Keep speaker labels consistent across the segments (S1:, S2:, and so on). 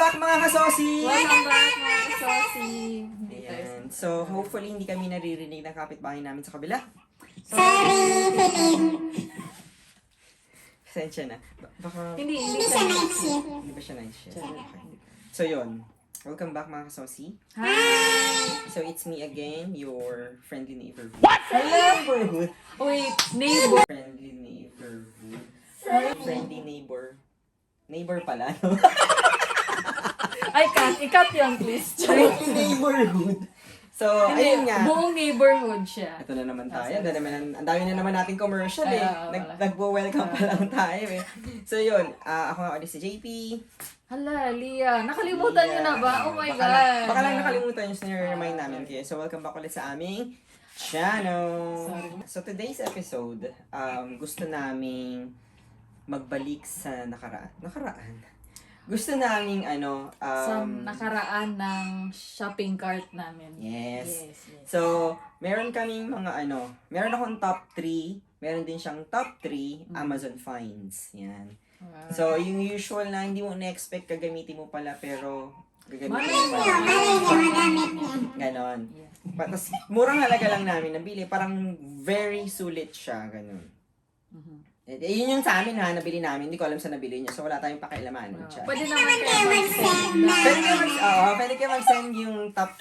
S1: back mga kasosi!
S2: Welcome back mga kasosi!
S1: Ayan. So, hopefully hindi kami naririnig ng kapitbahay namin sa kabila. Pasensya na. Baka
S2: Hindi siya night shift.
S1: hindi ba siya night shift? Okay. So, yun. Welcome back mga kasosi.
S2: Hi!
S1: So, it's me again, your friendly neighborhood.
S2: Hello! Wait, neighbor.
S1: Friendly neighborhood. Friendly neighbor. Neighbor pala, no?
S2: Ay, ikat yun, please.
S1: Friendly neighborhood. So, ayun nga.
S2: Buong neighborhood siya.
S1: Ito na naman tayo. Ang dami na naman nating commercial eh. Nagbo-welcome pa lang tayo eh. So yun, ako nga ulit si JP.
S2: Hala, Lia. Nakalimutan niyo na ba? Oh my God.
S1: Baka lang nakalimutan yung siniremind namin kayo. So welcome back ulit sa aming channel.
S2: Sorry.
S1: So today's episode, gusto naming magbalik sa nakaraan. Gusto naming
S2: sa nakaraan ng shopping cart namin.
S1: Yes.
S2: Yes.
S1: So, meron kaming mga meron akong top 3, meron din siyang top 3 Amazon finds. Yan.
S2: Wow.
S1: So, yung usual na hindi mo na-expect gagamitin mo pala, pero gagamitin mo pala. Ganon.
S2: Yeah.
S1: Tapos, murang halaga lang namin nabili. Parang very sulit siya. Ganon.
S2: Mhm.
S1: Yun yung sa amin ha, nabili namin. Hindi ko alam sa nabili niya. So, wala tayong pakialaman. Siya.
S2: Pwede naman kayo mag-send.
S1: Pwede kayo mag-send yung top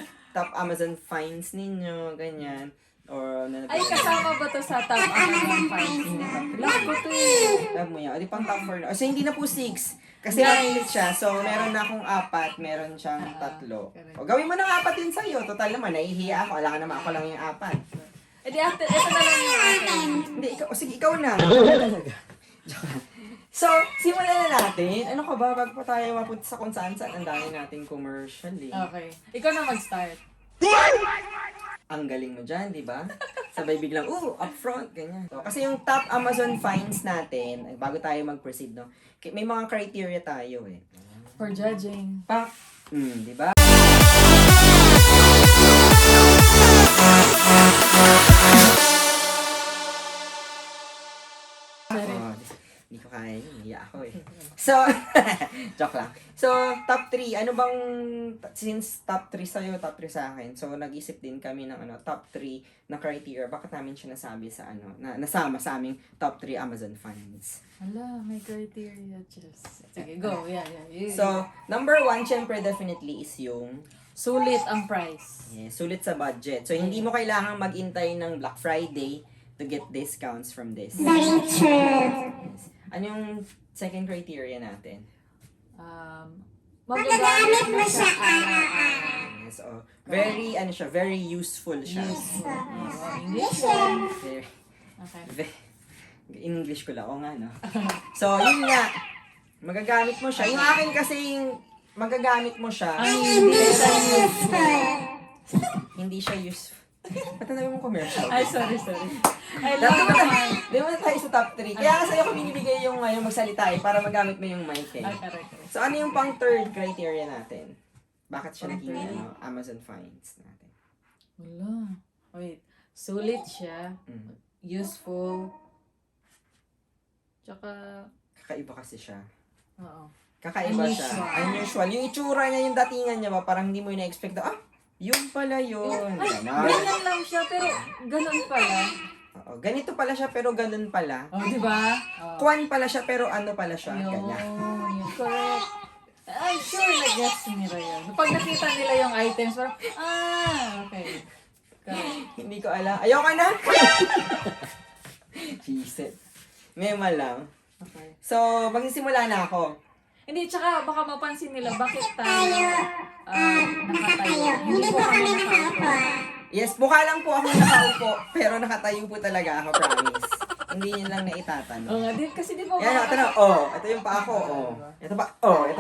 S1: Amazon finds ninyo, ganyan. Or,
S2: Ay, kasama ba to sa top Amazon finds? Love ko to eh.
S1: Love mo yan. O, di pang top 4 na. So, hindi na po 6. Kasi malilit siya. So, meron na akong 4, meron siyang 3.
S2: correct.
S1: O, gawin mo ng 4 din sa'yo. Total naman, nahihiya ako. Alam ka naman, ako lang yung 4.
S2: Eh di after, ito na lang yung akin.
S1: Hindi, sige, ikaw na. Joke lang. So, simulan na natin. Ano ka ba? Bago pa tayo mapunta sa kung saan-saan, ang dami nating commercial eh.
S2: Okay. Ikaw na mag-start.
S1: Ang galing mo dyan, di ba? Sabay biglang, upfront, ganyan. So, kasi yung top Amazon finds natin, bago tayo mag-proceed, no? May mga criteria tayo eh.
S2: For judging.
S1: Di ba? Hindi ko kaya yun. Hiya ako eh. So, joke lang. So, top 3. Ano bang, since top 3 sa'yo, top 3 sa akin. So, nag-isip din kami ng top 3 na criteria. Bakit namin siya nasabi sa nasama sa aming top 3 Amazon finds.
S2: Hala, may criteria. Just. Sige, go. Yeah.
S1: So, number 1, syempre, definitely is yung
S2: Sulit ang price.
S1: sulit sa budget. So, hindi mo kailangang mag-intay ng Black Friday to get discounts from this. Yes. Ano yung second criteria natin?
S2: Magagamit mo siya araw-araw.
S1: Yes, very useful siya.
S2: English.
S1: Very,
S2: Okay.
S1: English ko lang, nga, no? So, yun nga, magagamit mo siya. Yung akin kasi, magagamit mo siya.
S2: Hindi siya useful.
S1: Hindi siya useful. Ba't na mo commercial?
S2: Ay, sorry. I love my...
S1: Di mo na tayo sa top 3. Kaya nga sa'yo ko binibigay yung magsalita para magamit mo yung mic eh.
S2: Ay, correct.
S1: So, ano yung pang third criteria natin? Bakit siya
S2: Pang
S1: naging
S2: third?
S1: Amazon finds natin?
S2: Wala. Wait. Sulit siya. Useful. Tsaka...
S1: Kakaiba kasi siya.
S2: Oo.
S1: Kakaiba siya. Unusual. Yung itsura niya, yung datingan niya ba, parang hindi mo na-expect yun pala yun.
S2: Ganyan lang siya, pero ganun pala.
S1: Oo, ganito pala siya, pero ganun pala.
S2: Oh, di ba?
S1: Kwan pala siya, pero ano pala siya. Ganyan.
S2: Yun. Correct. I'm sure na-guess nila yun. Pag nakita nila yung items, parang, okay. Correct.
S1: Hindi ko alam. Ayoko na! Jesus. Mema lang.
S2: Okay.
S1: So, magsisimula na ako.
S2: Hindi, tsaka baka mapansin nila, bakit tayo nakatayo? Hindi po kami nakaupo.
S1: Yes, mukha lang po ako nakaupo, pero nakatayo po talaga ako, promise. Hindi nyo lang na itatanong.
S2: Oo nga, kasi di ba
S1: Yan, ito na, ito yung paa ko, Ito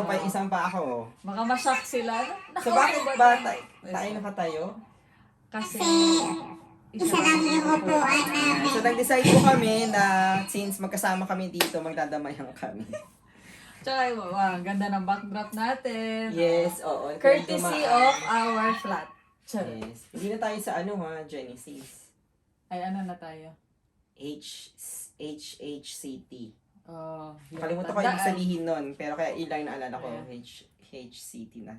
S1: pa yung isang paa ko,
S2: Baka ma-shock sila.
S1: So, bakit ba tayo nakatayo?
S2: Kasi
S3: Isa lang yung upuan namin.
S1: So, nag-decide po kami na since magkasama kami dito, magdadamayan kami.
S2: Tsaka, wow, ganda ng backdrop natin.
S1: Yes, oo.
S2: Courtesy of our flat.
S1: Yes. Hindi na tayo sa Genesis.
S2: Ay, ano na tayo?
S1: HHCT.
S2: Oh,
S1: Nakalimutan ko yung sabihin nun, pero kaya ilang naalala ko, HCT na.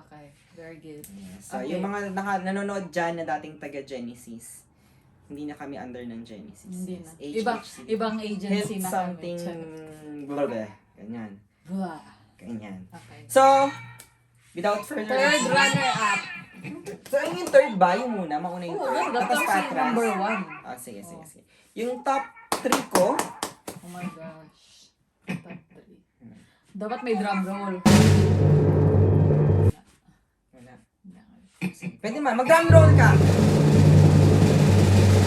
S2: Okay, very good.
S1: So,
S2: Okay.
S1: yung mga nanonood dyan na dating taga-Genesis, hindi na kami under ng Genesis.
S2: Hindi na.
S1: HHCT.
S2: Ibang agency
S1: Health
S2: na
S1: something,
S2: kami.
S1: blah, blah, ganyan.
S2: Blah.
S1: Ganyan.
S2: Okay.
S1: So, without further
S2: Third
S1: ado,
S2: runner-up.
S1: so, yung third ba? Yung muna, mauna yung
S2: Oo,
S1: third.
S2: ganda.
S1: Tapos
S2: Tapos
S1: patras.
S2: number 1.
S1: Ah, sige, sige, sige. Yung top 3 ko,
S2: Oh my gosh. Top 3. Dapat may drum roll.
S1: wala.
S2: Wala.
S1: Pwede man, mag-drum roll ka.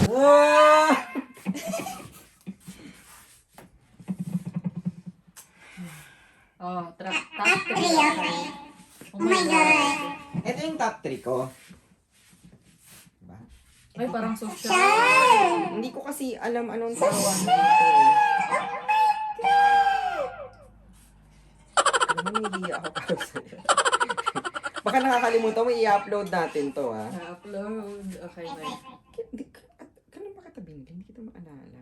S1: Wow!
S2: Oh, top 3.
S3: Three, okay.
S2: Oh my God.
S1: Ito yung top 3 ko. Diba?
S2: Ay, parang social.
S1: Hindi ko kasi alam anong tawag nito eh. Alam mo, hindi ako para sa'yo. Baka nakakalimutan mo, i-upload natin to ha.
S2: Upload. Okay, may.
S1: Hindi ka, kailan ba kita binili? Hindi kita maalala.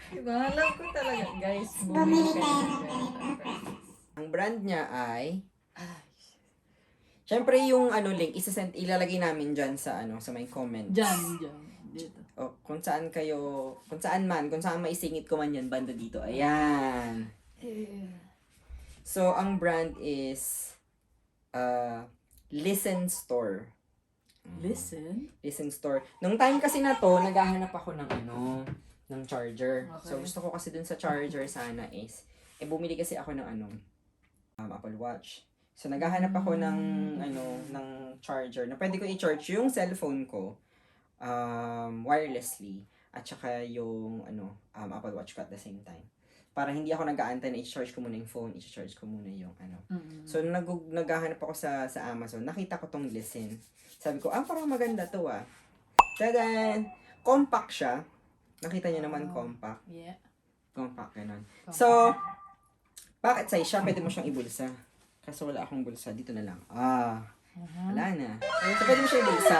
S2: Diba? Alam ko talaga, guys.
S3: Bumili tayo ng
S1: Ang brand niya ay,
S2: Ay,
S1: syempre yung ano link, ilalagay namin dyan sa ano, sa may comments.
S2: dyan. Dito.
S1: O, kung saan kayo, kung saan maisingit ko man yan, banda dito. Ayan. So, ang brand is, Listen Store.
S2: Listen.
S1: Listen Store. Nung time kasi na to, naghahanap ako ng ano, ng charger.
S2: Okay.
S1: So, gusto ko kasi dun sa charger sana is, bumili kasi ako ng ano, Apple Watch. So, naghahanap ako ng, ano, ng charger na pwede ko i-charge yung cellphone ko, wirelessly, at saka yung, ano, Apple Watch ko at the same time. Para hindi ako nag-aantay na i-charge ko muna yung phone, i-charge ko muna yung, ano. So, naghahanap ako sa Amazon, nakita ko tong Listen. Sabi ko, parang maganda to ah. Tadan! Compact siya. Nakita niyo naman, compact.
S2: Yeah.
S1: Compact, ganun. So, bakit size siya? Pwede mo siyang ibulsa. Kaso wala akong bulsa. Dito na lang. Wala na. So, pwede mo siya ibulsa.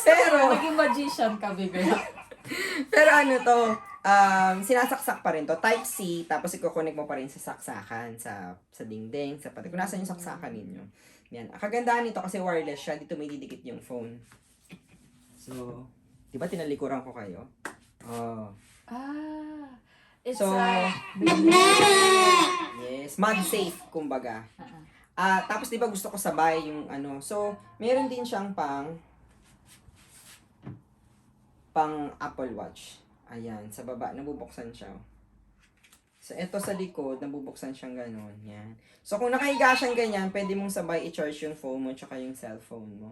S1: Pero,
S2: Naging magician ka, bigay.
S1: pero ano to, sinasaksak pa rin to. Type C, tapos i-connect mo pa rin sa saksakan, sa dingding, sa pati. Kung nasan yung saksakan ninyo. Yan. Ang kagandahan nito kasi wireless siya, dito may didikit yung phone. So, di ba tinalikuran ko kayo?
S2: It's
S1: So,
S3: Nagmeron!
S1: yes, mag-safe, kumbaga. Tapos di ba gusto ko sabay yung ano. So, meron din siyang pang Apple Watch. Ayan, sa baba, nabubuksan siya. So, ito sa likod, nabubuksan siyang gano'n. Yan. So, kung nakahiga siyang ganyan, pwede mong sabay i-charge yung phone mo tsaka yung cellphone mo.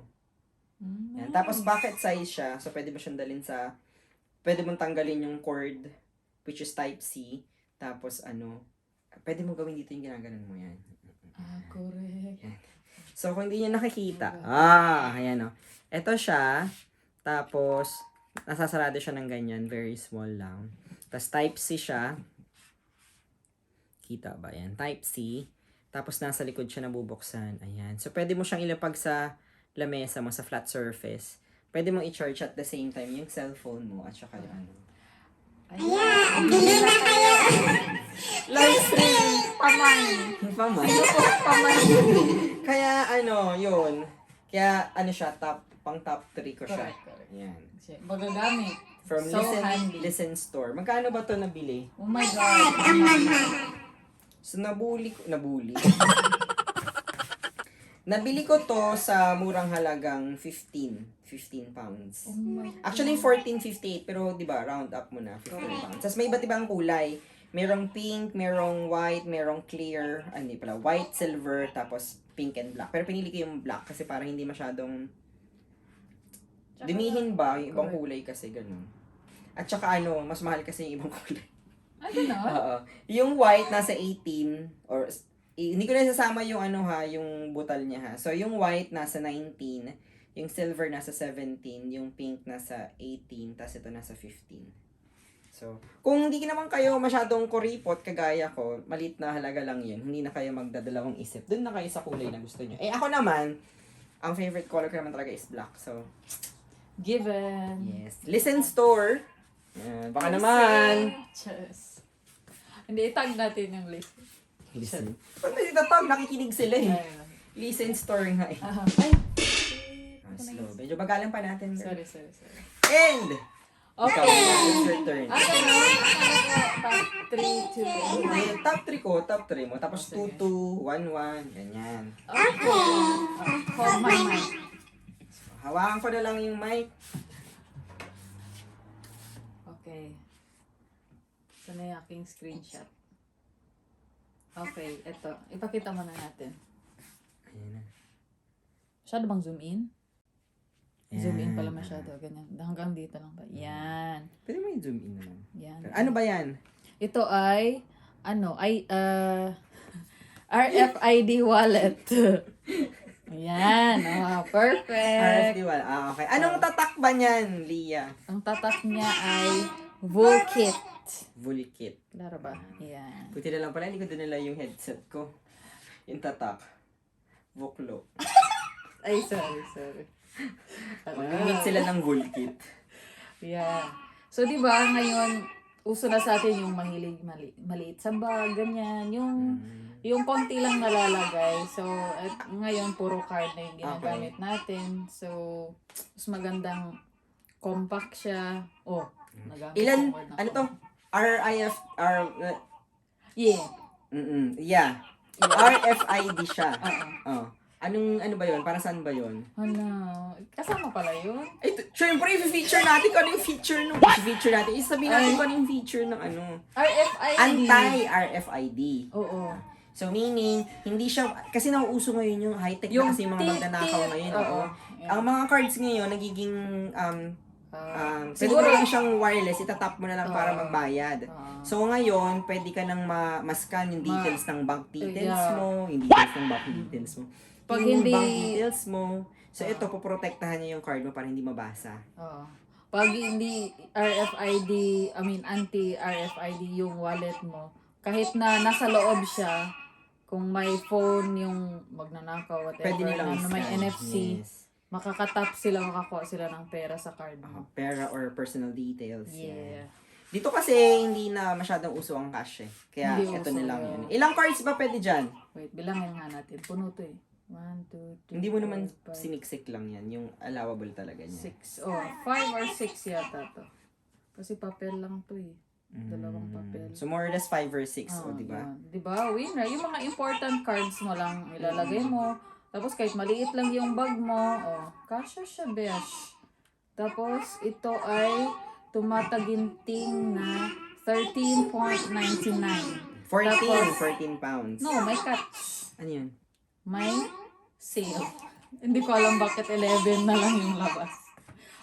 S1: Yan. Tapos, pocket size siya. So, pwede mo siyang dalhin sa, pwede mong tanggalin yung cord, which is type C. Tapos, ano, pwede mo gawin dito yung ginaganon mo yan.
S2: Correct.
S1: So, kung hindi nyo nakikita, ayan o. Ito siya, tapos, nasasarado siya ng ganyan, very small lang. Tapos, type C siya. Kita ba yan? Type C. Tapos, nasa likod siya nabubuksan. Ayan. So, pwede mo siyang ilapag sa lamesa mo, sa flat surface. Pwede mo i-charge at the same time yung cellphone mo at saka yung ano.
S3: Ayan, bili na kayo.
S1: Live stream!
S2: Paman.
S1: Paman.
S2: Paman.
S1: Kaya, ano, yun. Kaya, ano siya, pang top 3 ko siya.
S2: Correct.
S1: Ayan.
S2: Magagamit.
S1: From
S2: So handy.
S1: Listen Store. Magkano ba to nabili?
S2: Oh my God.
S3: Ang mahal.
S1: So, nabili. Nabili ko to sa murang halagang 15 pounds.
S2: Oh my God.
S1: Actually, 14.58, pero di ba, round up mo na, 15 pounds. Tapos may iba't ibang kulay. Merong pink, merong white, merong clear, hindi pala, white, silver, tapos pink and black. Pero pinili ko yung black kasi parang hindi masyadong dumihin ba, yung ibang kulay kasi ganun. At saka ano, mas mahal kasi yung ibang kulay.
S2: Ay, gano'n?
S1: Oo. Yung white nasa 18 or hindi ko na sasama yung ano ha, yung butal niya ha. So yung white nasa 19, yung silver nasa 17, yung pink nasa 18, tas ito nasa 15. So, kung hindi naman kayo masyadong kuripot kagaya ko, malit na halaga lang yun. Hindi na kayo magdadalawang isip. Doon na kayo sa kulay na gusto nyo. Ako naman, ang favorite color ko naman talaga is black. So,
S2: Given.
S1: yes. Listen Store. Baka naman.
S2: Cheers. Hindi, itag natin yung list.
S1: Listen. Pag may itatag, nakikinig sila eh.
S2: Ayun.
S1: Listen store nga eh.
S2: Ay!
S1: Slow. Medyo bagalan pa natin. Girl.
S2: Sorry.
S1: And! Ikaw,
S2: Okay.
S1: it's your turn.
S2: Ano na? Top 3 to
S1: Hindi, top 3 ko, top 3 mo. Tapos
S2: Sige.
S1: 2-2, 1-1, ganyan.
S2: Okay. Hold my mic.
S1: Hawakan ko na lang yung mic.
S2: Okay. Ito na yung aking screenshot. Okay, ito. Ipakita mo na natin.
S1: Ayan na.
S2: Masyado bang zoom in? Zoom in
S1: Yan.
S2: pala masyado. Ganyan. Hanggang dito lang ba? Yan.
S1: Pwede mo yung zoom in naman.
S2: Yan.
S1: Ano ba yan?
S2: Ito ay, RFID wallet. Ayan. Oh, perfect.
S1: RFD wala. Okay. Anong tatak ba niyan, Lia?
S2: Ang tatak niya ay Vulkit.
S1: Vulkit.
S2: Laro ba? Yan.
S1: Buti na lang pala, hindi ko dinala yung headset ko. Yung tatak. Voklo.
S2: Ay, sorry.
S1: Mag-meet sila ng Vulkit.
S2: Yeah. So, di ba, ngayon, uso na sa atin yung maliit sa bag, ganyan. Yung konti lang nalalagay. So, at ngayon, puro card na yung ginagamit natin. So, mas magandang compact siya. Oh, nagamit
S1: Ilan,
S2: ko na
S1: ano to? RIF,
S2: Yeah.
S1: yeah. RFID siya.
S2: Oo.
S1: Oh. Ano ba yun? Para saan ba yun?
S2: Ano? Kasama pala yun?
S1: Ay, syempre, i-feature natin kung ano yung feature nung feature natin. Isabihin natin kung ano yung feature ng ano.
S2: RFID.
S1: Anti-RFID.
S2: Oo.
S1: So, meaning, hindi siya, kasi nauuso ngayon yung high-tech na kasi yung mga magnanakaw ngayon. Oo. Ang mga cards ngayon, nagiging, pwede
S2: siguro
S1: mo lang siyang wireless, itatap mo na lang para magbayad. So, ngayon, pwede ka nang ma-scan yung details ng bank details mo, yung details ng bank details mo.
S2: Pag
S1: yung
S2: hindi-
S1: bank details mo. So, ito, poprotektahan niya yung card mo para hindi mabasa.
S2: Oo. Pag hindi anti-RFID yung wallet mo, kahit na nasa loob siya, kung may phone yung magnanakaw, whatever,
S1: Pwede nilang
S2: na may
S1: scan.
S2: NFC,
S1: Yes.
S2: makakatap sila, makakuha sila ng pera sa card mo.
S1: Pera or personal details.
S2: Yeah.
S1: Dito kasi hindi na masyadong uso ang cash eh. Kaya
S2: Hindi
S1: ito
S2: uso,
S1: na lang
S2: yeah.
S1: yun. Ilang cards ba pwede dyan?
S2: Wait, bilangin nga natin. Puno to eh. 1, 2, 3,
S1: Hindi mo naman
S2: 4, 5,
S1: siniksik lang yan. Yung allowable talaga niya.
S2: 6. Oh, 5 or 6 yata to. Kasi papel lang to eh. Dalawang papel.
S1: So more or less 5 or 6,
S2: Oh,
S1: di ba?
S2: yun. Diba? Winner. Yung mga important cards mo lang ilalagay mo. Tapos kahit maliit lang yung bag mo, kasya siya, besh. Tapos ito ay tumataginting na 13.99.
S1: 14 pounds.
S2: No, may catch.
S1: Ano yun?
S2: May sale. Hindi ko alam bakit 11 na lang yung labas.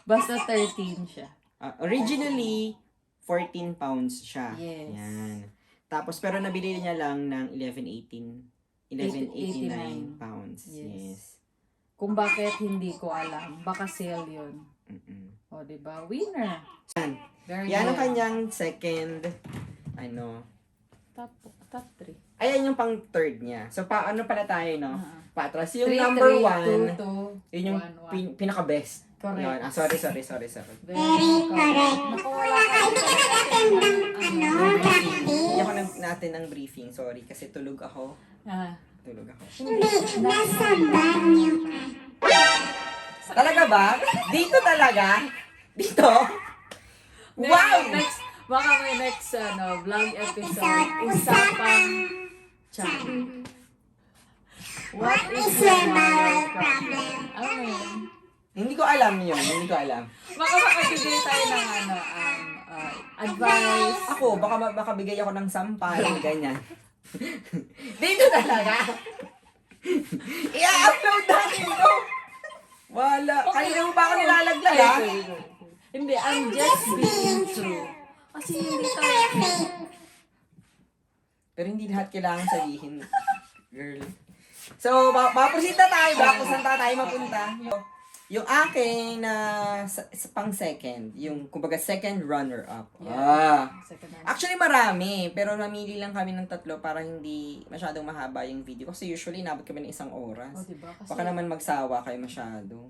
S2: Basta 13 siya.
S1: Originally, 14 pounds siya.
S2: Yes.
S1: Yan. Tapos, pero nabili niya lang ng 11.89 pounds.
S2: Yes.
S1: Yes.
S2: Kung bakit, hindi ko alam. Baka sale yun. O, diba? Winner.
S1: Yan.
S2: Very
S1: Yan ang
S2: good.
S1: kanyang second,
S2: Top 3.
S1: ayan yung pang third niya. So, paano pala tayo, no? Patras. Yung
S2: 3,
S1: number
S2: 3, 2, 2,
S1: 1, yun yung
S2: 1, 1.
S1: pinaka-best.
S2: Correct.
S1: Yun. Sorry.
S2: Very correct. Naku, wala ka.
S1: Hindi ako natin ng briefing. Sorry, kasi tulog ako. Tulog ako.
S3: Nasa banyo ka.
S1: Talaga ba? Dito talaga? Dito? Wow!
S2: Next, baka may next vlog episode. Usapang chan. What is your moral problem? Ano yun?
S1: Hindi ko alam yun. Hindi ko alam.
S2: Baka makabigay tayo ng advice.
S1: Ako, baka bigay ako ng sampal. Ganyan. Dito talaga? I-upload natin ito. Wala. Kanina mo ba ako nilalaglag, ha?
S2: Hindi, I'm just being true. Kasi hindi tayo.
S1: Pero hindi lahat kailangan sabihin. Girl. So, maprosita tayo ba? Kung saan tayo mapunta? Yung akin na pang second, yung kumbaga second runner-up.
S2: Second one.
S1: Actually marami, pero namili lang kami ng 3 para hindi masyadong mahaba yung video. Kasi usually nabot kami ng 1 oras.
S2: Diba? Kasi
S1: Baka naman magsawa kayo masyado.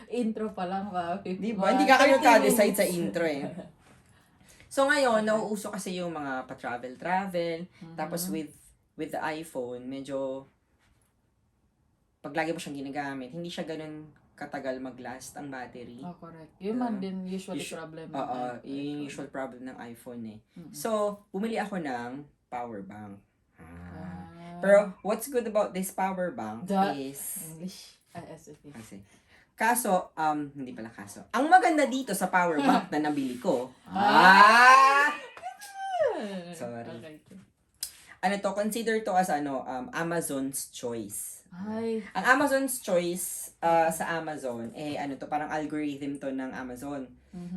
S2: intro pa lang ba?
S1: Di ba? Hindi ka kayo
S2: 30
S1: ka-decide
S2: minutes.
S1: sa intro eh. So ngayon, nauuso kasi yung mga pa-travel. Tapos with the iPhone, medyo pag lagi mo siyang ginagamit, hindi siya ganun katagal mag-last ang battery.
S2: Oh, correct. Yun man din usually problem. ng
S1: Oo,
S2: iPhone.
S1: yun yung usual problem ng iPhone eh. So, bumili ako ng power bank. Pero, what's good about this power bank is...
S2: English. SFP.
S1: Kasi, kaso, hindi pala kaso. Ang maganda dito sa power bank na nabili ko, Sorry.
S2: Okay.
S1: ano to, consider to as Amazon's choice.
S2: Ay.
S1: Ang Amazon's choice sa Amazon, ano to, parang algorithm to ng Amazon.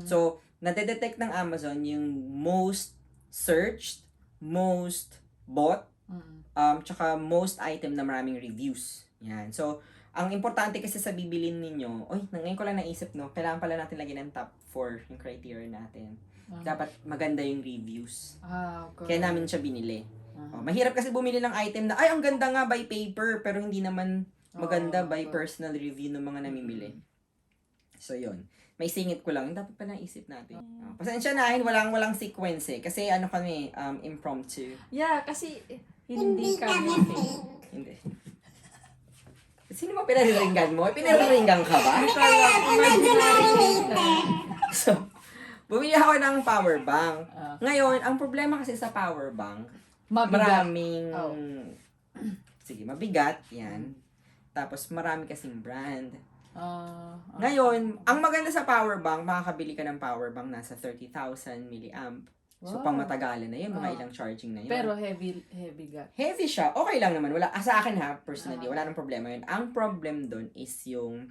S1: So, nadedetect ng Amazon yung most searched, most bought, tsaka most item na maraming reviews. Yan. So, ang importante kasi sa bibilin ninyo, ngayon ko lang naisip, no, kailangan pala natin lagyan ng top 4 yung criteria natin. Dapat maganda yung reviews.
S2: Okay.
S1: Kaya namin siya binili. Mahirap kasi bumili ng item na, ang ganda nga by paper, pero hindi naman maganda by personal review ng mga namimili. So, yun. May singit ko lang. Dapat pala isip natin. Pasensya na, walang sequence eh. Kasi kami, impromptu.
S2: Yeah, kasi hindi kami fake.
S1: Hindi. Sino ba pinariringgan mo? Pinariringgan ka ba? So, bumili ako ng power bank. Ngayon, ang problema kasi sa power bank, maraming, sige, mabigat, yan. Tapos, marami kasing brand. Ngayon, ang maganda sa power bank, makakabili ka ng power bank nasa 30,000 milliamp. So, pang matagalan na yun, mga ilang charging na yun.
S2: Pero heavy ga.
S1: Heavy siya. Okay lang naman. Sa akin personally, wala nang problema yun. Ang problem dun is yung,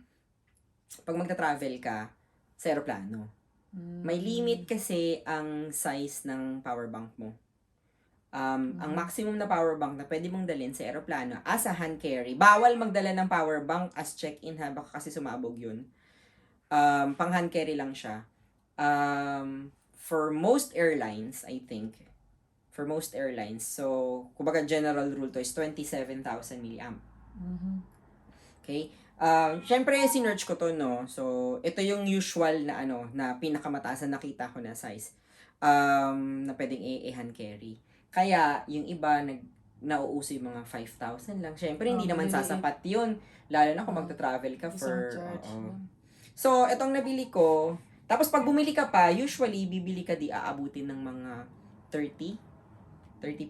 S1: pag magta-travel ka, sa aeroplano. May limit kasi ang size ng power bank mo. Ang maximum na power bank na pwede mong dalhin sa aeroplano as a hand carry. Bawal magdala ng power bank as check-in ha, baka kasi sumabog yun. Pang hand carry lang siya. For most airlines, I think, so, kumbaga general rule to is 27,000 milliamp. Okay? Syempre, sinerch ko to, no? So, ito yung usual na na pinakamataas na nakita ko na size na pwedeng hand carry. Kaya, yung iba, nauuso yung mga 5,000 lang. Syempre, hindi naman sasapat yun. Lalo na kung magta-travel ka for... So, itong nabili ko, tapos pag bumili ka pa, usually, bibili ka aabutin ng mga 30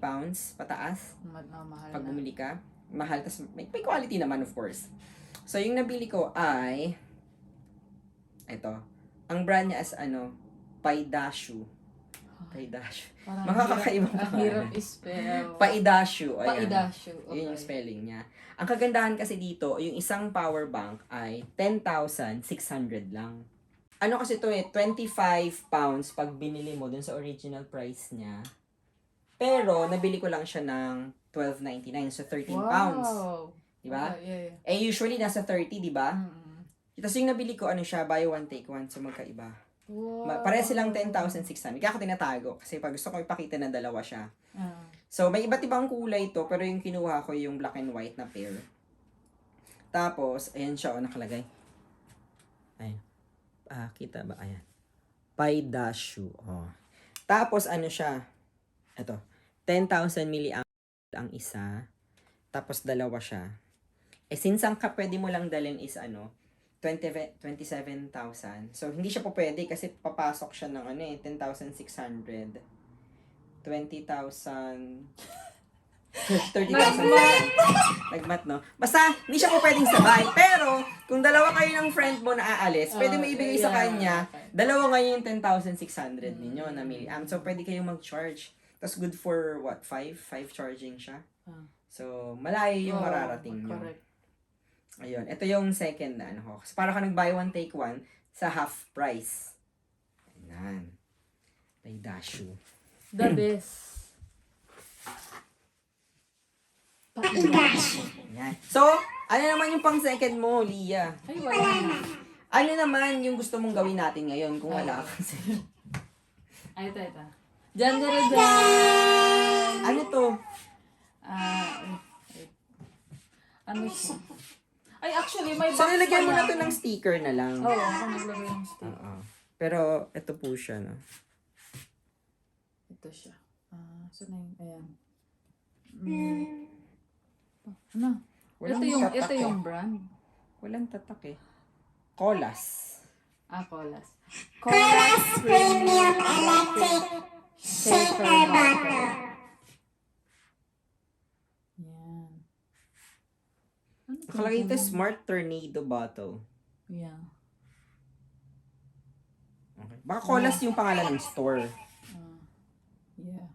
S1: pounds pataas.
S2: Mahal
S1: pag bumili ka. Mahal, tas may quality naman, of course. So, yung nabili ko ay, ito, ang brand niya is Paidashu. Makakakaibang
S2: pangalan. Ang hirap i-spell.
S1: Paidashu.
S2: Paidashu. Okay.
S1: Yun yung spelling niya. Ang kagandahan kasi dito, yung isang power bank ay 10,600 lang. Ano kasi to 25 pounds pag binili mo dun sa original price niya. Pero, nabili ko lang siya ng $12.99. So, 13 pounds. Diba?
S2: Yeah.
S1: Usually, nasa 30, diba? Tapos yung nabili ko, siya, buy one, take one. So, magkaiba.
S2: Wow.
S1: Pare silang 10,600. Kaya ako tinatago. Kasi pag gusto ko ipakita na dalawa siya. So, may iba't ibang kulay to. Pero yung kinuha ko yung black and white na pair. Tapos, ayan siya, nakalagay. Ayan. Kita ba? Ayan. Paidashu. Tapos, siya? Ito. 10,000 milliamp ang isa. Tapos, dalawa siya. Since ang pwede mo lang dalhin is 27,000. So, hindi siya po pwede kasi papasok siya ng 10,600. 20,000. 30,000. Nagmat, no? Basta, hindi siya po pwedeng sabay. Pero, kung dalawa kayo ng friend mo na aalis, pwede mo ibigay sa kanya. Dalawa ngayon yung 10,600 ninyo na milliamp. So, pwede kayong mag-charge. Tapos, good for, 5 charging siya. So, malayo yung mararating nyo.
S2: Correct.
S1: Ayun. Ito yung second na ko. So, para ka nag-buy one, take one sa half price. Ayan. Paidashu.
S2: The best.
S1: Ayan. So, ano naman yung pang second mo, Lia?
S2: Ay, wala.
S1: Ano naman yung gusto mong gawin natin ngayon kung wala ka second?
S2: Ay, ito. Diyan.
S1: Ano to?
S2: Ano siya? Ay, actually, may box
S1: So, nilagyan mo
S2: pala.
S1: na to ng sticker na lang.
S2: Oo, ako naglagay ng sticker.
S1: Oo. Pero, ito po siya, no?
S2: Ito siya. Saan na yun? Ayan. Ano?
S1: Walang
S2: Ito
S1: tatak eh.
S2: yung brand.
S1: Walang tatak eh. Colas.
S2: Colas.
S3: Colas Premium Electric Shaker Bottle.
S2: Yan. Ano to?
S1: Nakalagay ito, Smart Tornado Bottle.
S2: Yeah.
S1: Okay. Baka Colas yung pangalan ng store.
S2: Yeah.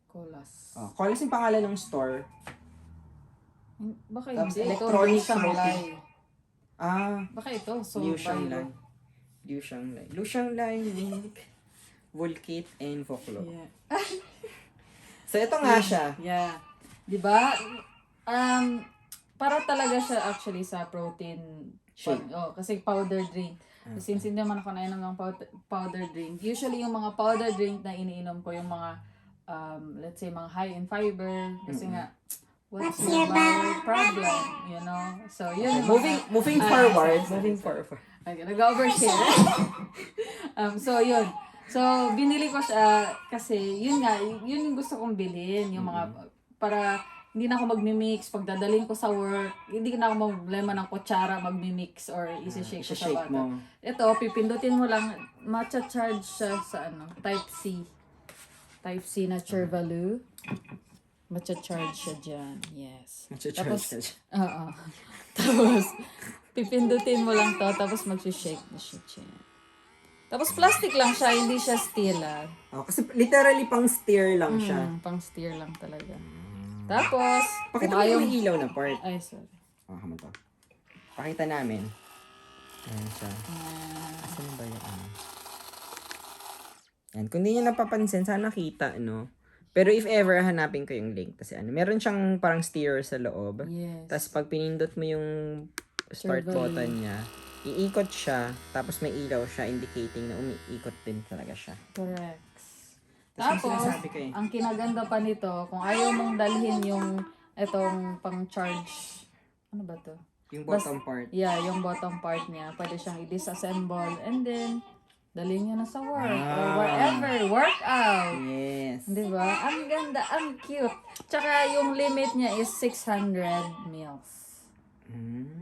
S2: Colas.
S1: Colas yung pangalan ng store.
S2: Baka
S1: Tapos
S2: hindi. Ito,
S1: electronic
S2: Lu Shanghai. Baka ito, so
S1: Liu Shanghai. Liu Shanghai. Liu Shanghai, Link, Volkit, and Voclo.
S2: Yeah.
S1: So, ito nga siya.
S2: Yeah. Diba? Para talaga siya actually sa protein
S1: Shake.
S2: kasi powder drink. Since hindi naman ako nainom ng powder drink, usually yung mga powder drink na iniinom ko yung mga let's say mga high in fiber kasi nga what's your bowel problem, you know? So yun.
S1: Moving forward. Moving forward.
S2: Okay, nag-overshare. So yun. So binili ko siya kasi yun nga, yun yung gusto kong bilhin, yung mga para hindi na ako magmi-mix pag dadaling ko sa work, hindi na ako problema ng kutsara magmi-mix or isi-shake ko sa
S1: Shake
S2: bata.
S1: mo.
S2: Ito, pipindutin mo lang, matcha-charge siya sa Type C. Type C na Chirvalue. Matcha-charge siya dyan. Yes. Tapos, oo. Tapos, pipindutin mo lang to, tapos mag-shake na siya dyan. Tapos plastic lang siya, hindi siya steel
S1: Kasi literally pang steer lang siya.
S2: Pang steer lang talaga. Tapos,
S1: Pakita mo yung may ilaw na part.
S2: Ay, sorry.
S1: Mo to. Pakita namin. Ayan siya. Saan ba yun? Yan. Kung di nyo napapansin, sana nakita, no? Pero if ever, hanapin ko yung link. Kasi meron siyang parang steer sa loob.
S2: Yes.
S1: Tapos pag pinindot mo yung start button niya, iikot siya, tapos may ilaw siya indicating na umiikot din talaga siya.
S2: Correct.
S1: Tapos,
S2: Tapos,
S1: sinasabi ko eh.
S2: ang kinaganda pa nito, kung ayaw mong dalhin yung etong pang-charge, ano ba to?
S1: Yung bottom part.
S2: Yeah, yung bottom part niya, pwede siyang i-disassemble and then, dalhin niya na sa work or wherever, workout.
S1: Yes.
S2: Di ba? Ang ganda, ang cute. Tsaka yung limit niya is 600 mils.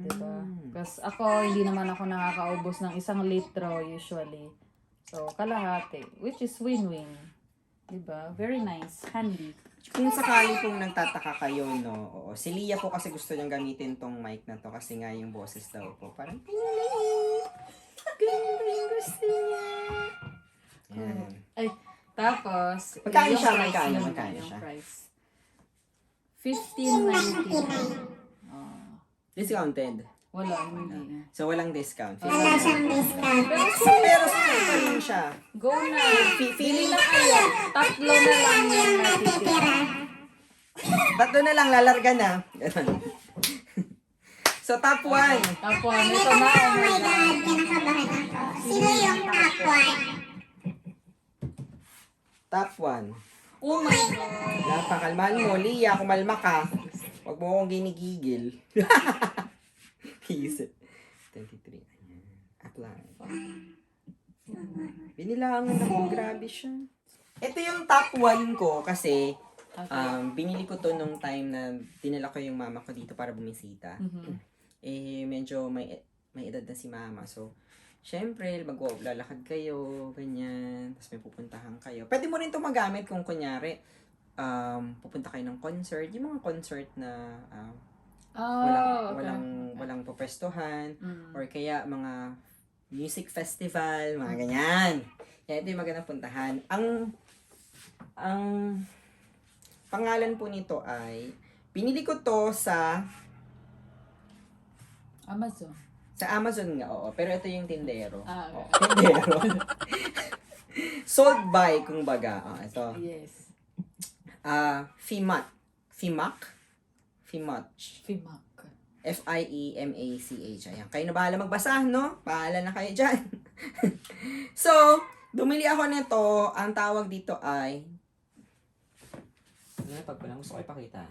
S2: Di ba? Kasi ako, hindi naman ako nakakaubos ng 1 litro usually. So, kalahati, which is win-win. Diba? Very nice. Handy.
S1: Kung sakali pong nagtataka kayo, no, oo, si Lia po kasi gusto niyang gamitin tong mic na to kasi nga yung boses daw po. Parang, ganun ba yung gusto niya? Yan.
S2: Ay, tapos,
S1: Magkano
S2: yung
S1: siya?
S2: price
S1: Magkano?
S2: naman,
S1: Magkano
S2: yung
S1: siya?
S2: price. 15.99.
S1: Discounted.
S2: Wala, hindi.
S1: So, walang discount.
S3: Wala siyang discount.
S1: Pero saan pa rin siya?
S2: Go na.
S1: Feeling
S2: na kayo. 3 na lang yung natitira.
S1: Tatlo na lang, lalarga na. Ganun. So, top 1.
S2: Tapos, ito
S3: Ito
S2: na.
S3: na,
S2: Oh
S3: oh
S2: my
S3: my
S2: God.
S3: God, kinakabahan ako. Sino yung top 1?
S1: Top 1.
S2: Oh my God.
S1: Napakalmahan mo, Lia, kumalma ka. Huwag mo akong ginigigil. Isip. 23. Ayan. Apply. Binilangan ako. Grabe siya. Ito yung top 1 ko kasi binili ko to nung time na dinala ko yung mama ko dito para bumisita. Eh, medyo may edad na si mama. So, syempre, maglalakad kayo, ganyan. Tapos may pupuntahan kayo. Pwede mo rin to magamit kung kunyari, pupunta kayo ng concert. Yung mga concert na walang popwestuhan or kaya mga music festival, mga ganyan. Yan, ito yung magandang puntahan. Ang pangalan po nito ay pinili ko to sa
S2: Amazon.
S1: Amazon nga, oo. Pero ito yung tindero.
S2: Okay.
S1: Oo, tindero. Sold by, kumbaga. Ito.
S2: Yes.
S1: Fimat. Fimac?
S2: Fimac.
S1: F-I-E-M-A-C-H. Ayan. Kayo na bahala magbasa, no? Bahala na kayo dyan. So, bumili ako nito. Ang tawag dito ay... Pag ko lang gusto ko ipakita.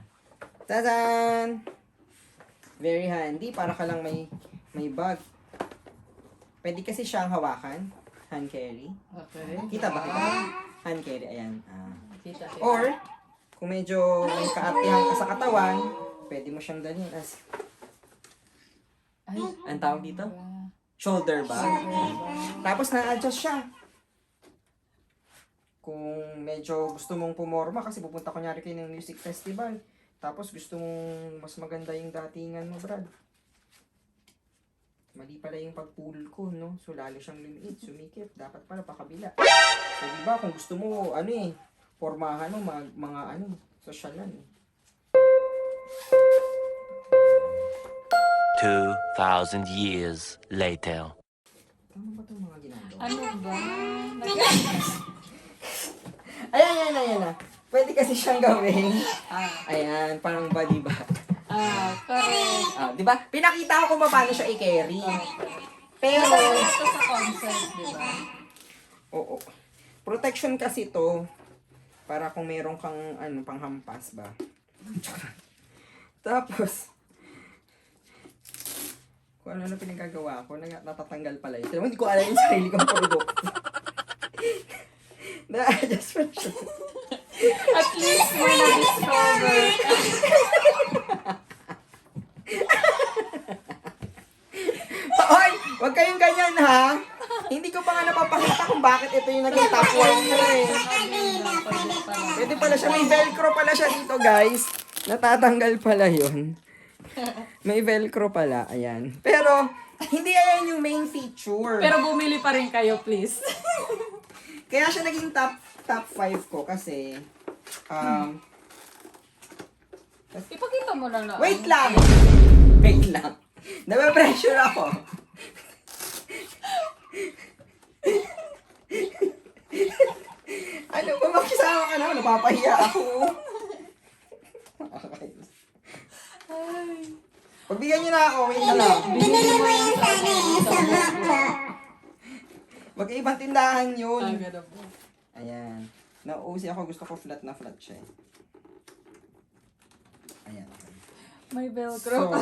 S1: Tadaan! Very handy. Para ka lang may bag. Pwede kasi siyang hawakan. Hand carry.
S2: Okay.
S1: Kita ba? Kita? Hand carry, ayan.
S2: Kita.
S1: Or, kung medyo may kaartihan ka sa katawan, pwede mo siyang dalhin as,
S2: Ay,
S1: ang tawag dito? Shoulder bag. Tapos na-adjust siya. Kung medyo gusto mong pumorma kasi pupunta kunyari kayo ng music festival, tapos gusto mong mas maganda yung datingan mo, Brad. Mali pala yung pag-pull ko, no? So, lalo siyang lumiit, sumikip. Dapat pala pakabila. So, diba, kung gusto mo, pormahan mo, mga sosyalan.
S4: 2,000 years later.
S1: Tama ba itong mga ginagawa?
S2: Ano ba?
S1: Ayan na. Pwede kasi siyang gawin.
S2: Ah,
S1: Ayan, parang body bag.
S2: correct.
S1: Di ba? Pinakita ko kung paano siya i-carry. Pero,
S2: Ito sa concert, di ba?
S1: oo. Protection kasi to para kung meron kang panghampas ba. Tapos, kung ano pinagagawa ko, natatanggal pala yun. Hindi ko alam yung sarili kong produkto. Na-adjust pa siya.
S2: At least may na-discover.
S1: Hoy! Huwag kayong ganyan ha! Hindi ko pa nga napapakita kung bakit ito yung naging top 1 ko eh. Pwede pala siya, may velcro pala siya dito guys. Natatanggal pala yun. May velcro pala, ayan. Pero, hindi ayan yung main feature.
S2: Pero bumili pa rin kayo, please.
S1: Kaya siya naging top 5 ko kasi,
S2: Ipakita mo na lang.
S1: wait lang! Wait lang. Nabe-pressure ako. Ano ba, makisama ka na? Napapahiya ako.
S2: Ay.
S1: Pagbigyan niyo na ako, wait na lang.
S3: Binili mo yan sa Makro.
S1: Mag-ibang tindahan yun.
S2: Ganun po.
S1: Ayan. Nauusi ako, gusto ko flat na flat siya. Ayan.
S2: May velcro
S1: So,
S2: pa.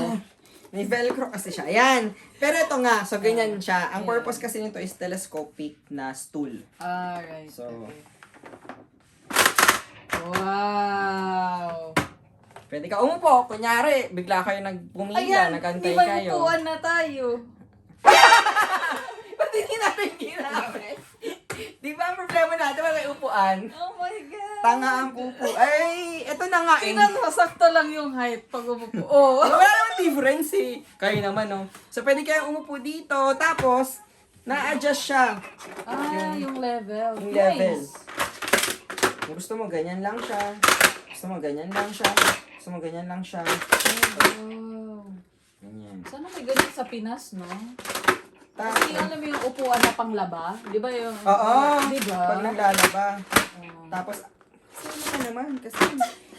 S1: may velcro kasi siya. Ayan. Pero ito nga, so ganyan siya. Ang purpose kasi nito is telescopic na stool.
S2: Alright.
S1: So,
S2: okay. Wow!
S1: pwede ka umupo. Kunyari, bigla kayo nagpumila,
S2: Ayan,
S1: nagantay
S2: di ba
S1: kayo.
S2: upuan na tayo?
S1: Ba't hindi natin ginamit? Di ba ang problema natin, may upuan?
S2: Oh my God!
S1: Tanga ang pupo. Ay, eto na nga.
S2: Tingnan mo, sakto lang yung height pag umupo. Oh!
S1: Wala naman difference eh. Kayo naman, no? So, pwede kayong umupo dito. Tapos, na-adjust siya.
S2: Ah, yung level.
S1: Yung level.
S2: Nice.
S1: Kung gusto mo, ganyan lang siya. Gusto mo, ganyan lang siya. Gusto mo, ganyan lang siya.
S2: Wow.
S1: Ganyan.
S2: Sana may ganun sa Pinas, no?
S1: Tapos,
S2: Kasi alam mo yung upuan na panglaba? Di ba yung...
S1: oo.
S2: Di ba?
S1: Pag naglalaba.
S2: Oo.
S1: Tapos, sino ka naman? Kasi,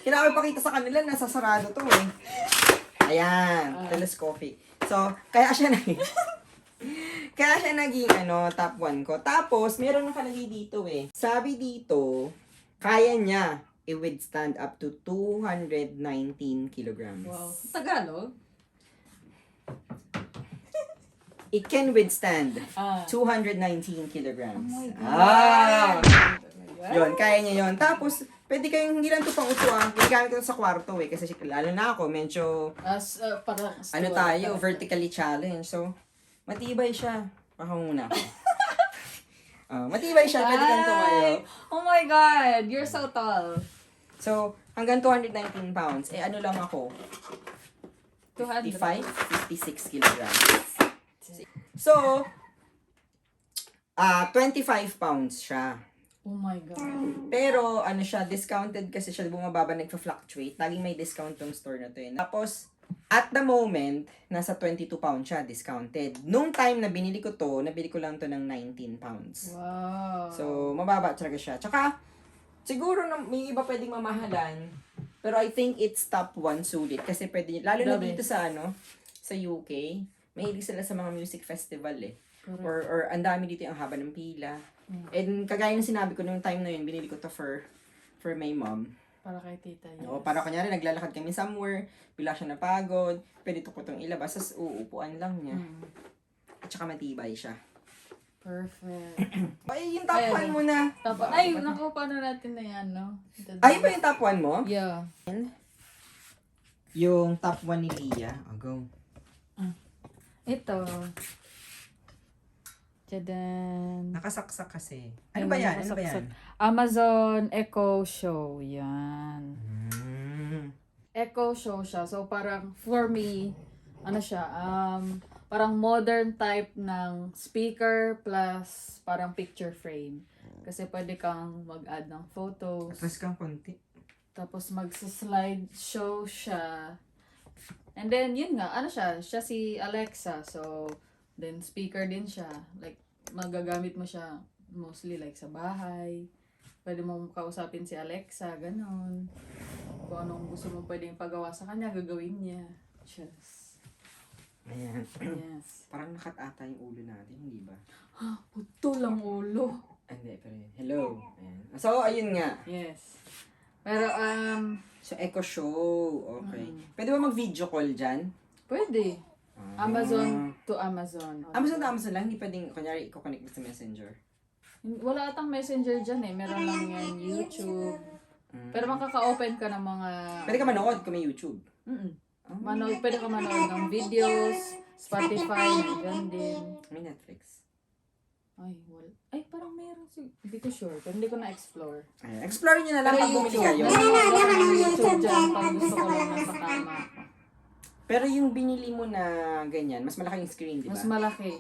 S1: kailangan ipakita sa kanila, nasa sarado to eh. Ayan, telescopic. So, kaya siya naging, top 1 ko. Tapos, meron nakalagay dito eh. Sabi dito, kaya niya i-withstand up to 219 kilograms.
S2: Wow. Tagalog?
S1: It can withstand
S2: Ah.
S1: 219 kilograms.
S2: Oh my God.
S1: Ah! Yun, kaya niya yun. Tapos, pwede kayong hindi lang ito pang upuan. Ginagamit ko sa kwarto eh. Kasi lalo na ako, medyo,
S2: As, parang...
S1: ano tayo, vertically challenged. So, matibay siya. Baka muna ako. Matibay siya. Pwede kang tumayo.
S2: Oh my God! You're so tall.
S1: So, hanggang 219 pounds. Eh, ano lang ako?
S2: 200.
S1: 56 kilograms. So, 25 pounds siya.
S2: Oh my God.
S1: Pero, ano siya, discounted kasi siya, bumababa, nagpa-fluctuate. Laging may discount tong store na to eh. Tapos, at the moment, nasa 22 pounds siya, discounted. Nung time na binili ko to, nabili ko lang to ng 19 pounds.
S2: Wow.
S1: So, mababa talaga siya. Tsaka, siguro na may iba pwedeng mamahalan, pero I think it's top 1 sulit. Kasi pwede, lalo na
S2: Grabe.
S1: dito sa sa UK, mahilig sila sa mga music festival eh.
S2: Correct.
S1: Or ang dami dito yung haba ng pila. And kagaya ng sinabi ko nung time na yun, binili ko to for my mom.
S2: Para kay tita, yes.
S1: O, para kunyari, naglalakad kami somewhere, bila siya napagod, pwede to ko itong ilabas, tapos uupuan lang niya. At saka matibay siya.
S2: Perfect.
S1: Ay, yung top
S2: Ayan.
S1: 1 mo na.
S2: Tapos, ay, naku, paano natin na yan, no?
S1: Ay, ba yung top 1 mo?
S2: Yeah.
S1: Yung top 1 ni Lia. Oh, go.
S2: Ito. Tadaan.
S1: Nakasaksak kasi. Ano ba yan? Ano ba yan?
S2: Amazon Echo Show. Yan.
S1: Mm.
S2: Echo Show siya. So, parang, for me, ano siya, parang modern type ng speaker plus parang picture frame. Kasi pwede kang mag-add ng photos.
S1: Tapos kang konti.
S2: Tapos magsa-slide show siya. And then, yun nga, ano siya si Alexa. So, then speaker din siya. Like, magagamit mo siya mostly like sa bahay. Pwede mong kausapin si Alexa, ganon. Kung anong gusto mo pwedeng pagawa sa kanya, gagawin niya. Just,
S1: Ayan.
S2: yes.
S1: Parang nakat ata yung ulo natin, hindi ba?
S2: Puto lang ulo.
S1: Ah, hindi, pero hello. Ayan. So, ayun nga.
S2: Yes. Pero,
S1: So, Echo Show. Okay. Pwede ba mag-video call dyan?
S2: pwede.
S1: Ah.
S2: Amazon to Amazon.
S1: Amazon to Amazon lang. Hindi pwedeng, kunyari, i-connect mo sa Messenger.
S2: Wala atang messenger dyan eh. Meron lang yan, YouTube. Pero makaka-open ka ng mga...
S1: Pwede ka manood kung may YouTube.
S2: Pwede ka manood ng videos, Spotify, nandiyan din.
S1: May Netflix.
S2: Ay, parang meron hindi ko sure, pero hindi ko na-explore.
S1: Ayan. Explore nyo na lang pag bumili kayo.
S2: Nanonood ako ng YouTube dyan pag gusto ko lang nasa kama ako.
S1: Pero yung binili mo na ganyan, mas malaki yung screen, di ba?
S2: Mas malaki.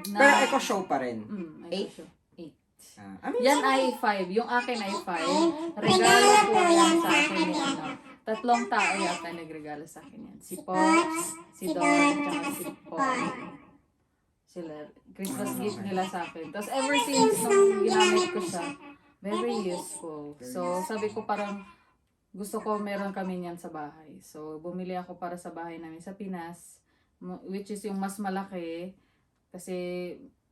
S1: Pero Echo Show pa rin.
S2: Eight? 8.
S1: I mean,
S2: Yan ay 5. Yung akin ay 5. Regalo po yan sa akin ni ano. 3 tao yata nagregalo sa akin yan. Si Pops, si Don, at si Paul. Sila. Christmas gift nila sa akin. Tapos ever since nung ginamit ko siya, very useful. So sabi ko parang gusto ko meron kami niyan sa bahay. So bumili ako para sa bahay namin sa Pinas, which is yung mas malaki kasi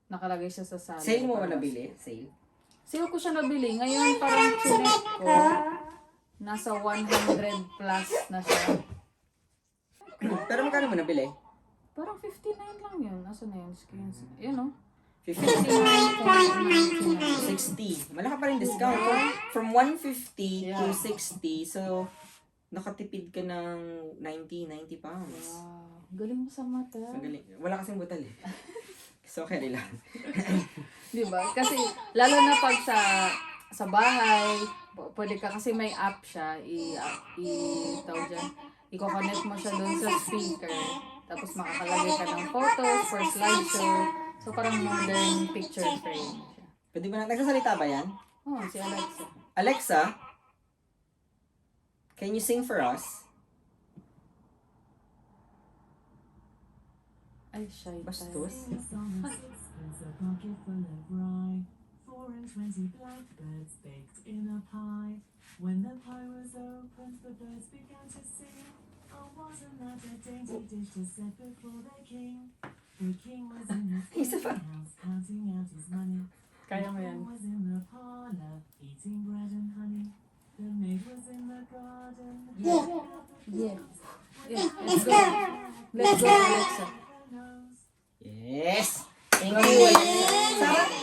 S2: nakalagay siya sa sala.
S1: sale mo ba nabili? Sale?
S2: Sale ko siya nabili. Ngayon parang chinek ko, nasa 100 plus na siya.
S1: Pero magkano mo nabili?
S2: Parang 59 lang yun. Nasa na yun? Screens. Yun o.
S1: 50.
S2: 59.99.
S1: 60. Malaki pa rin discount. From 150 to
S2: Yeah.
S1: 60. So, nakatipid ka ng 90 pounds.
S2: Wow. Galing mo sa mata.
S1: So, galing. Wala kasing butal eh. So, carry lang.
S2: Diba? Kasi, lalo na pag sa bahay, pwede ka kasi may app siya. Tawag dyan. I-connect mo siya doon sa speaker. Tapos makakalagay ka ng photos for slideshow. So, parang modern picture frame siya.
S1: Pwede ba na? Nagsasalita ba yan?
S2: Oh, si Alexa.
S1: Alexa, can you sing for us?
S2: Ay, shy tayo.
S1: Bastos.
S5: A pocket full of rye, 4 and 20 blackbirds baked in a pie. When the pie was opened, the birds began to sing. Oh, wasn't that a dainty dish to set before the king? The king was in his house, counting out his money.
S2: Kaya mo
S5: The
S2: yan.
S5: fool was in the parlor, eating bread and honey. The maid was in the garden.
S2: Yeah. Let's go. Let's go, Alexa.
S1: Yes! Thank you!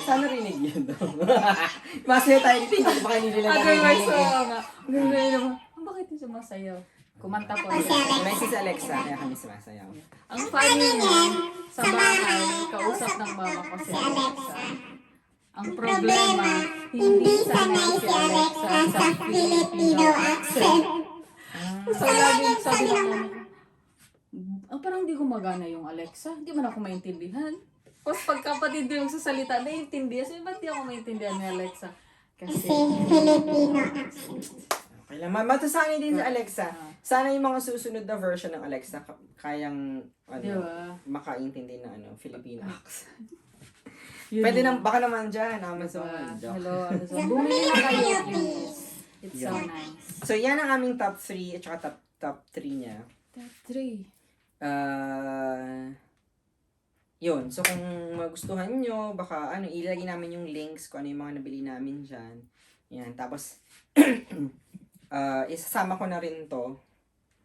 S1: Sana rinig yun. Masaya tayo dito. Hindi ba kayo nila
S2: Otherwise, nga. Ganun naman. Bakit yung sumasayaw? Kumanta po.
S1: Nice si Alexa, kaya kami sumasayaw.
S2: Ang funny niya, sa bahay, kausap ng mama ko si Alexa. Ang problema, hindi sanay si Alexa sa Filipino accent. So, laging sabi ng mama ko, parang hindi gumagana yung Alexa. Hindi man ako maintindihan. Tapos pagkapatid ko yung sasalita, naiintindihan. Sabi, ba't di ako maintindihan ni Alexa? Kasi,
S3: Filipino.
S1: Okay lang. Matasanay din sa Alexa. Sana yung mga susunod na version ng Alexa kayang
S2: diba?
S1: makaintindi ng Filipino accent.
S2: Yun
S1: Pwede
S2: yun.
S1: na, baka naman dyan, Amazon.
S2: Diba?
S1: Joke.
S2: Hello, Amazon. Bumili na kayo, please. It's so nice.
S1: So, yan ang aming top 3 at saka top 3 niya.
S2: Top 3.
S1: Yun. So, kung magustuhan nyo, baka ilagay namin yung links kung ano yung mga nabili namin dyan. Yan. Tapos, isasama ko na rin to,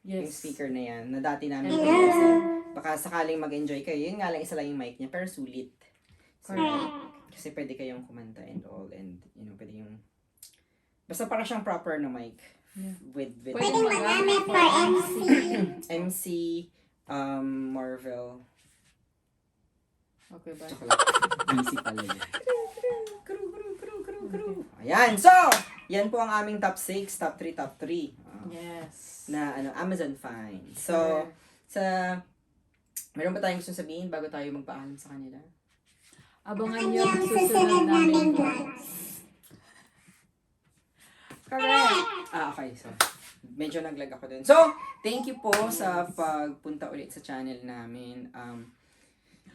S1: yung
S2: Yes.
S1: speaker na yan, na dati namin pinusin. Baka sakaling mag-enjoy kayo. Yun nga lang, isa lang yung mic niya, pero sulit. So, kasi pwede kayong kumanta and all, and pwede yung basta para siyang proper na mic.
S2: Yeah.
S1: With
S2: Pwede
S3: magamit for MC.
S1: MC, Marvel.
S2: Okay ba?
S1: Chocolate. Busy pala yun. Ayan, so, yan po ang aming top 6, top 3, top 3.
S2: Yes.
S1: Na Amazon Find. So, meron ba tayong gusto sabihin bago tayo magpaalam sa kanila?
S2: Abangan niyo ang susunod namin vlogs. Correct.
S1: Okay. So, medyo naglag ako dun. So, thank you po sa pagpunta ulit sa channel namin.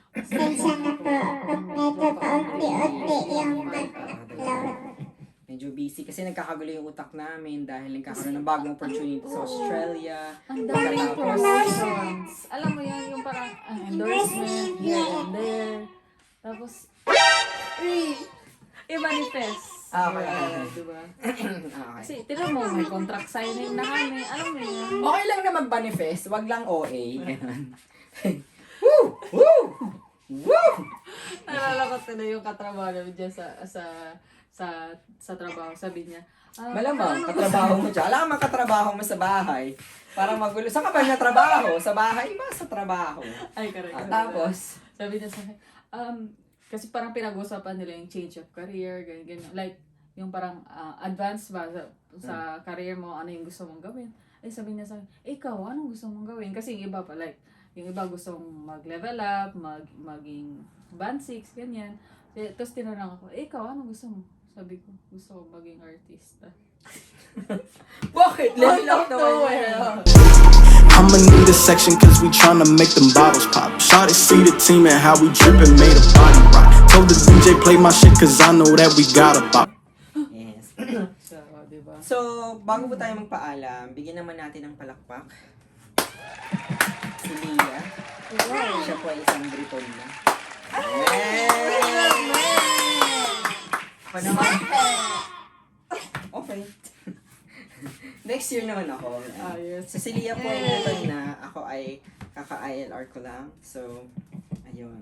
S3: Pasensya na po. Medyo paunti-unti yung nag-upload.
S1: Medyo busy kasi nagkakagulo yung utak namin dahil nagkakaroon ng bagong opportunity sa Australia.
S2: Ang daming promotions. Alam mo yan, yung parang endorsement here and there. Tapos, i-manifest.
S1: Okay.
S2: Diba?
S1: Okay.
S2: Kasi, tira mo, may contract signing na kami. Alam mo yan.
S1: Okay lang na mag-manifest, wag lang OA. Ganun. Woo! Woo! Woo!
S2: Nalala ko tuloy yung katrabaho namin dyan sa trabaho. Sabi niya,
S1: Malamang, katrabaho mo dyan. Alam mo, katrabaho mo sa bahay. Parang magulo. Saan ka ba natrabaho? Sa bahay ba? Sa trabaho.
S2: Ay, correct.
S1: Tapos,
S2: Sabi niya sa akin, kasi parang pinag-usapan nila yung change of career, ganyan. Like, yung parang advance ba sa career mo, ano yung gusto mong gawin. Ay, sabi niya sa akin, ikaw, anong gusto mong gawin? Kasi yung iba pa, like, yung iba gusto mong mag-level up, maging band 6, ganyan. Tapos tinanong ako, ikaw, anong gusto mo? Sabi ko, gusto ko maging artista.
S1: bakit? Level up naman.
S6: I'ma need a section cause we tryna make them bottles pop. Shawty see the team and how we drippin', made a body rock. Told the DJ play my shit cause I know that we got a bop.
S1: Yes.
S2: So, diba?
S1: So, bago po tayo magpaalam, bigyan naman natin ng palakpak. Si Lia. Siya po ay isang Briton na. Ako naman. Okay. Next year naman ako.
S2: Yes.
S1: So, si Lia po ay Briton na. Ako ay kaka-ILR ko lang. So, ayun.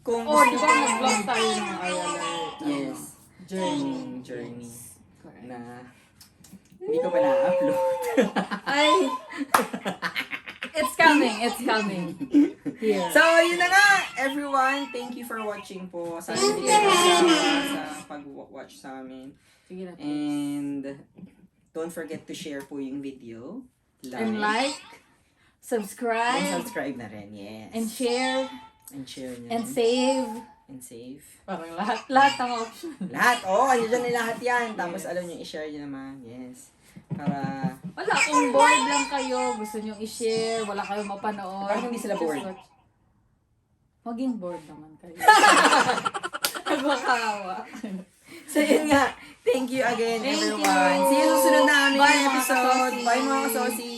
S1: Kung
S2: Oh, di ba nag-vlog tayo ng ILR?
S1: Yes.
S2: Journey.
S1: Journey.
S2: Correct.
S1: Na hindi ko pa na-upload.
S2: Ay! It's coming. Here.
S1: So, yun na nga, everyone. Thank you for watching po. Sana hindi kayo masawa sa pag-watch sa amin.
S2: Sige na.
S1: And don't forget to share po yung video.
S2: And like, subscribe,
S1: And subscribe na rin, yes.
S2: and share,
S1: And share nyo.
S2: and save.
S1: And save.
S2: Parang lahat ng option.
S1: Lahat, ano dyan na lahat yan. Tapos alam nyo, i-share nyo naman. Yes. Para,
S2: Wala, kung bored lang kayo, gusto nyo i-share, wala kayong mapanood.
S1: Parang hindi sila
S2: just
S1: bored.
S2: watch. Maging bored naman kayo. Nagmakawa.
S1: so yun nga. Thank you again,
S2: Thank
S1: everyone.
S2: you.
S1: See you sa susunod namin
S2: Bye, mga
S1: episode.
S2: kasosi.
S1: Bye mga kasosi.